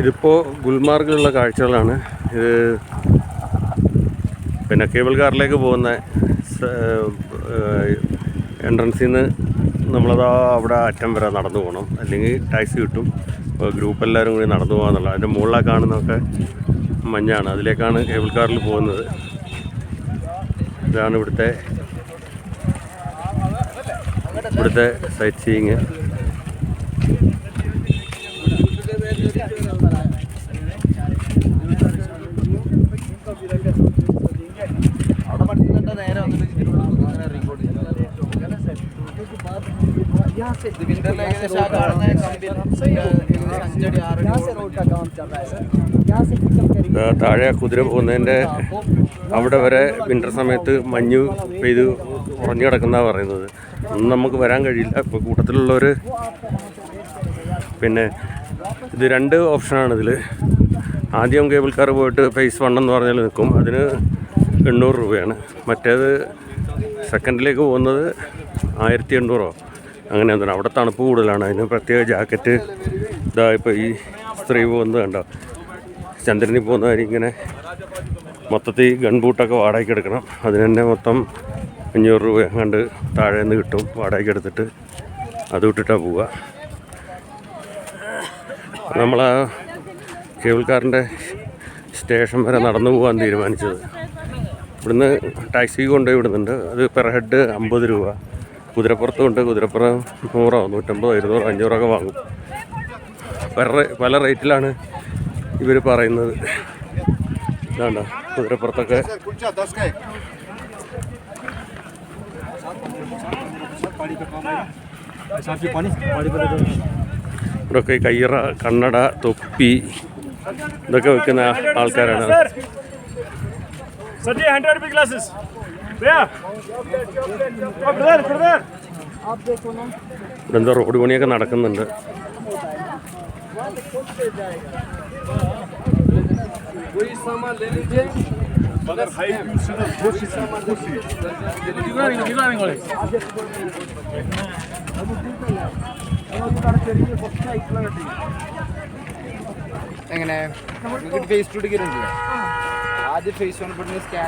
ഇതിപ്പോൾ ഗുൽമാർഗിലുള്ള കാഴ്ചകളാണ്. ഇത് പിന്നെ കേബിൾ കാറിലേക്ക് പോകുന്ന എൻട്രൻസിൽ നിന്ന് നമ്മളതാ അവിടെ അറ്റം വരെ നടന്നു പോകണം, അല്ലെങ്കിൽ ടാക്സി കിട്ടും. അപ്പോൾ ഗ്രൂപ്പ് എല്ലാവരും കൂടി നടന്നു പോകാന്നുള്ള. അതിൻ്റെ മുകളിലാണ് കാണുന്നതൊക്കെ മഞ്ഞാണ്, അതിലേക്കാണ് കേബിൾ കാറിൽ പോകുന്നത്. ഇതാണ് ഇവിടുത്തെ സൈറ്റ് സീയിങ്. താഴെ കുതിര പോകുന്നതിൻ്റെ അവിടെ വരെ വിൻ്റർ സമയത്ത് മഞ്ഞ് പെയ്ത് ഉറഞ്ഞു കിടക്കുന്നതാണ് പറയുന്നത്. ഒന്നും നമുക്ക് വരാൻ കഴിയില്ല. ഇപ്പോൾ കൂട്ടത്തിലുള്ളവർ പിന്നെ ഇത് 2 ഓപ്ഷനാണ് ഇതിൽ. ആദ്യം കേബിൾ കാർ പോയിട്ട് ഫേസ് 1 എന്ന് പറഞ്ഞാൽ നിൽക്കും, അതിന് 800 രൂപയാണ്. മറ്റേത് സെക്കൻഡിലേക്ക് പോകുന്നത് 1800 അങ്ങനെ എന്താണ്. അവിടെ തണുപ്പ് കൂടുതലാണ്, അതിന് പ്രത്യേക ജാക്കറ്റ്. ഇതാ ഇപ്പോൾ ഈ സ്ത്രീ പോകുന്നത് കണ്ടോ, ചന്ദ്രനിൽ പോകുന്ന കാര്യം. ഇങ്ങനെ മൊത്തത്തിൽ ഗൺബൂട്ടൊക്കെ വാടകയ്ക്ക് എടുക്കണം. അതിന് തന്നെ മൊത്തം 500 രൂപ കണ്ട് താഴെ നിന്ന് കിട്ടും. വാടകയ്ക്ക് എടുത്തിട്ട് അത് വിട്ടിട്ടാണ് പോവുക. നമ്മൾ ആ കേബിൾ കാറിൻ്റെ സ്റ്റേഷൻ വരെ നടന്നു പോകാൻ തീരുമാനിച്ചത്. ഇവിടുന്ന് ടാക്സി കൊണ്ടുപോയി വിടുന്നുണ്ട്. അത് പെർ ഹെഡ് 50 രൂപ. കുതിരപ്പുറത്തുണ്ട്, കുതിരപ്പുറം 100, 150, 200, 500 ഒക്കെ വാങ്ങും. പല റേറ്റിലാണ് ഇവർ പറയുന്നത്. ഇതാണ്ടോ കുതിരപ്പുറത്തൊക്കെ. ഇവിടെയൊക്കെ കയ്യറ, കണ്ണട, തൊപ്പി ഇതൊക്കെ വെക്കുന്ന ആൾക്കാരാണ്. ഇതെന്തോ റോഡ് പണിയൊക്കെ നടക്കുന്നുണ്ട്.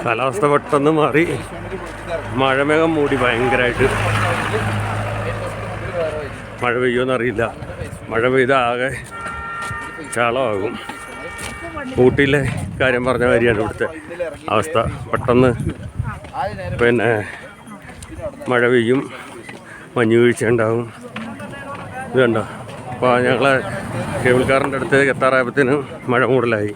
കാലാവസ്ഥ പെട്ടെന്ന് മാറി, മഴമേഘം മൂടി ഭയങ്കരമായിട്ട്. മഴ പെയ്യുമെന്നറിയില്ല. മഴ പെയ്താൽ ആകെ ചാളമാകും. ഊട്ടിയിലെ കാര്യം പറഞ്ഞ കാര്യമാണ് ഇവിടുത്തെ അവസ്ഥ. പെട്ടെന്ന് പിന്നെ മഴ പെയ്യും, മഞ്ഞ് വീഴ്ച ഉണ്ടാകും. ഇത് കണ്ടോ. അപ്പോൾ ഞങ്ങളെ കേബിൾ കാറിൻ്റെ അടുത്ത് എത്താറായപ്പോഴത്തേനും മഴ മൂടലായി.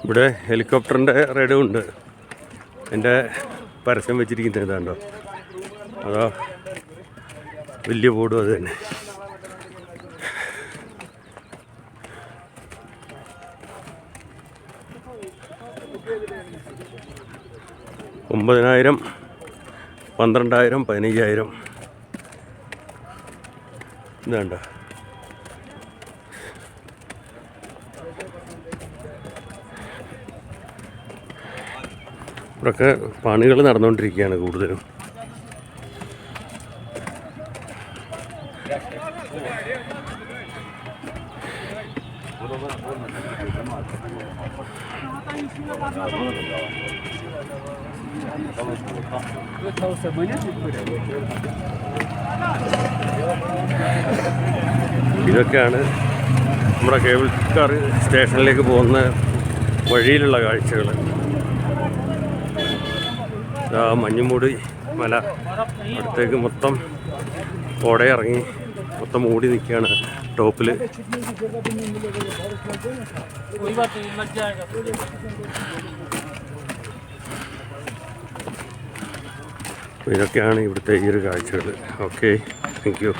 ഇവിടെ ഹെലികോപ്റ്ററിൻ്റെ റൈഡും ഉണ്ട്. എൻ്റെ പരസ്യം വെച്ചിരിക്കുന്നത് ഇതാണ്ടോ, അതോ വലിയ ബോർഡും അത് തന്നെ. $9,000, $12,000, $15,000 ഇതാണ്ട. ഇവിടെയൊക്കെ പണികൾ നടന്നുകൊണ്ടിരിക്കുകയാണ് കൂടുതലും. ഇതൊക്കെയാണ് നമ്മുടെ കേബിൾ കാർ സ്റ്റേഷനിലേക്ക് പോകുന്ന വഴിയിലുള്ള കാഴ്ചകൾ. മഞ്ഞുമൂടി മല അടുത്തേക്ക് മൊത്തം കോടയിറങ്ങി മൊത്തം മൂടി നിൽക്കുകയാണ് ടോപ്പിൽ. ഇതൊക്കെയാണ് ഇവിടുത്തെ ഈ ഒരു കാഴ്ചകൾ. Okay, thank you.